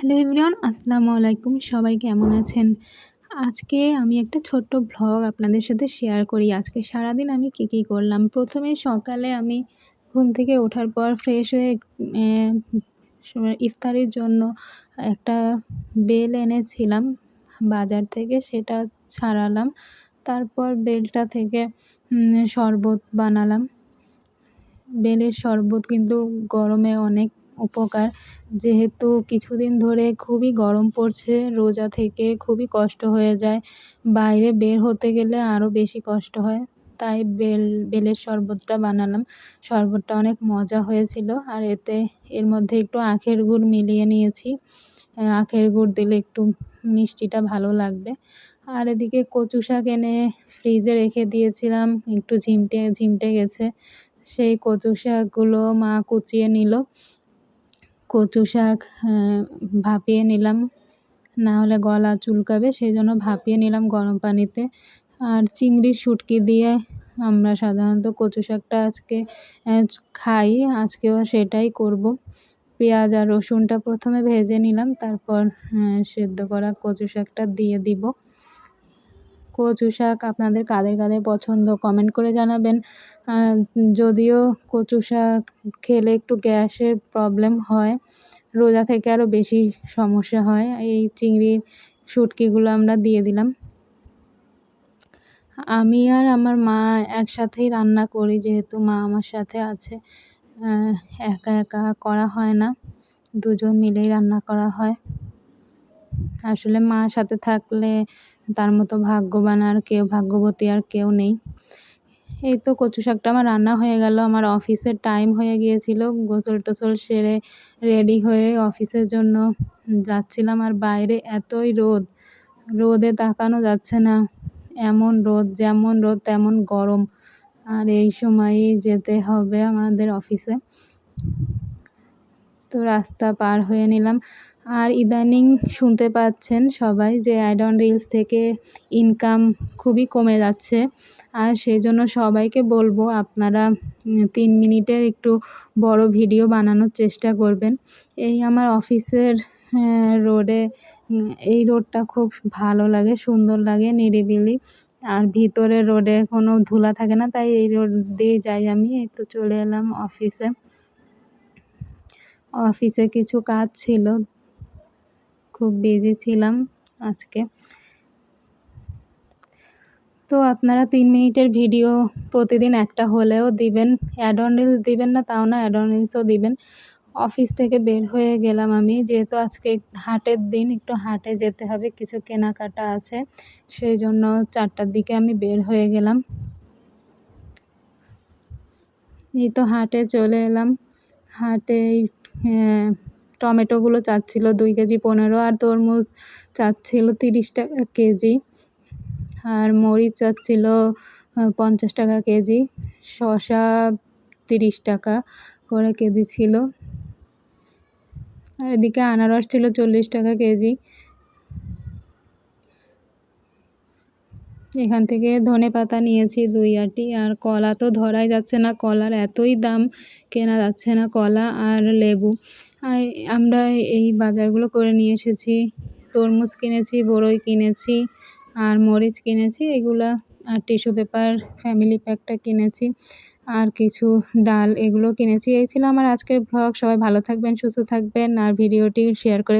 Hello everyone, আসসালামু আলাইকুম। সবাই কেমন আছেন? আজকে আমি একটা ছোট্ট ভ্লগ আপনাদের সাথে শেয়ার করি। আজকে সারাদিন আমি কী করলাম। প্রথমে সকালে আমি ঘুম থেকে ওঠার পর ফ্রেশ হয়ে ইফতারির জন্য একটা বেল এনেছিলাম বাজার থেকে, সেটা ছাড়ালাম। তারপর বেলটা থেকে শরবত বানালাম। বেলের শরবত কিন্তু গরমে অনেক উপকার। যেহেতু কিছুদিন ধরে খুবই গরম পড়ছে, রোজা থেকে খুবই কষ্ট হয়ে যায়। বাইরে বের হতে গেলে আরও বেশি কষ্ট হয়। তাই বেলের শরবতটা বানালাম। শরবতটা অনেক মজা হয়েছিল। আর এর মধ্যে একটু আখের গুড় মিলিয়ে নিয়েছি। আখের গুড় দিলে একটু মিষ্টিটা ভালো লাগবে। আর এদিকে কচু শাক এনে ফ্রিজে রেখে দিয়েছিলাম, একটু ঝিমটে গেছে। সেই কচু শাকগুলো মা কুচিয়ে নিল। কচু শাক ভাপিয়ে নিলাম, না হলে গলা চুলকাবে, সেই জন্য ভাপিয়ে নিলাম গরম পানিতে। আর চিংড়ির শুটকি দিয়ে আমরা সাধারণত কচু শাকটা আজকে খাই, আজকেও সেটাই করব। পেঁয়াজ আর রসুনটা প্রথমে ভেজে নিলাম, তারপর সেদ্ধ করা কচু শাকটা দিয়ে দিব। কচু শাক আপনাদের কাদের পছন্দ কমেন্ট করে জানাবেন। যদিও কচু শাক খেলে একটু গ্যাসের প্রবলেম হয়, রোজা থেকে আরও বেশি সমস্যা হয়। এই চিংড়ির শুটকিগুলো আমরা দিয়ে দিলাম। আমি আর আমার মা একসাথেই রান্না করি, যেহেতু মা আমার সাথে আছে। একা করা হয় না, দুজন মিলেই রান্না করা হয়। আসলে মার সাথে থাকলে তার মতো ভাগ্যবতী আর কেউ নেই। এই তো কচু শাকটা আমার রান্না হয়ে গেল। আমার অফিসের টাইম হয়ে গিয়েছিল। গোসল সেরে রেডি হয়ে অফিসের জন্য যাচ্ছিলাম। আর বাইরে এতই রোদে তাকানো যাচ্ছে না। এমন রোদ, যেমন রোদ তেমন গরম। আর এই সময়ই যেতে হবে আমাদের অফিসে। তো রাস্তা পার হয়ে নিলাম। আর ইদানিং শুনতে পাচ্ছেন সবাই যে অ্যাড অন রিলস থেকে ইনকাম খুবই কমে যাচ্ছে। আর সেজন্য সবাইকে বলবো, আপনারা 3 মিনিটের একটু বড় ভিডিও বানানোর চেষ্টা করবেন। এই আমার অফিসের রোডে, এই রোডটা খুব ভালো লাগে, সুন্দর লাগে, নিরিবিলি। আর ভিতরের রোডে কোনো ধুলা থাকে না, তাই এই রোড দিয়ে যাই আমি। এই তো চলে এলাম অফিসে। অফিসে কিছু কাজ ছিল, খুব বিজি ছিলাম আজকে। তো আপনারা 3 মিনিটের ভিডিও প্রতিদিন একটা হলেও দিবেন। অ্যাড অন রিলস দিবেন না তাও না, অ্যাড অন রিলসও দিবেন। অফিস থেকে বের হয়ে গেলাম আমি, যেহেতু আজকে হাটের দিন, একটু হাটে যেতে হবে, কিছু কেনাকাটা আছে। সেই জন্য 4টার দিকে আমি বের হয়ে গেলাম। এই তো হাটে চলে এলাম। হাটে টমেটোগুলো চাচ্ছিল 2 কেজি 15, আর তরমুজ চাচ্ছিল 30 টাকা কেজি, আর মরিচ চাচ্ছিল 50 টাকা কেজি। শসা 30 টাকা করে কেজি ছিল। আর এদিকে আনারস ছিল 40 টাকা কেজি। এখান থেকে ধনেপাতা নিয়েছি 2 আঁটি। আর কলা তো ধরাই যাচ্ছে না, কলার এতই দাম, কেনা যাচ্ছে না কলা আর লেবু। আমরা এই বাজারগুলো করে নিয়ে এসেছি। তরমুজ কিনেছি, বরই কিনেছি, আর মরিচ কিনেছি এগুলা। আর টিস্যু পেপার ফ্যামিলি প্যাকটা কিনেছি, আর কিছু ডাল, এগুলো কিনেছি। এই ছিল আমার আজকের ভ্লগ। সবাই ভালো থাকবেন, সুস্থ থাকবেন, আর ভিডিওটি শেয়ার করে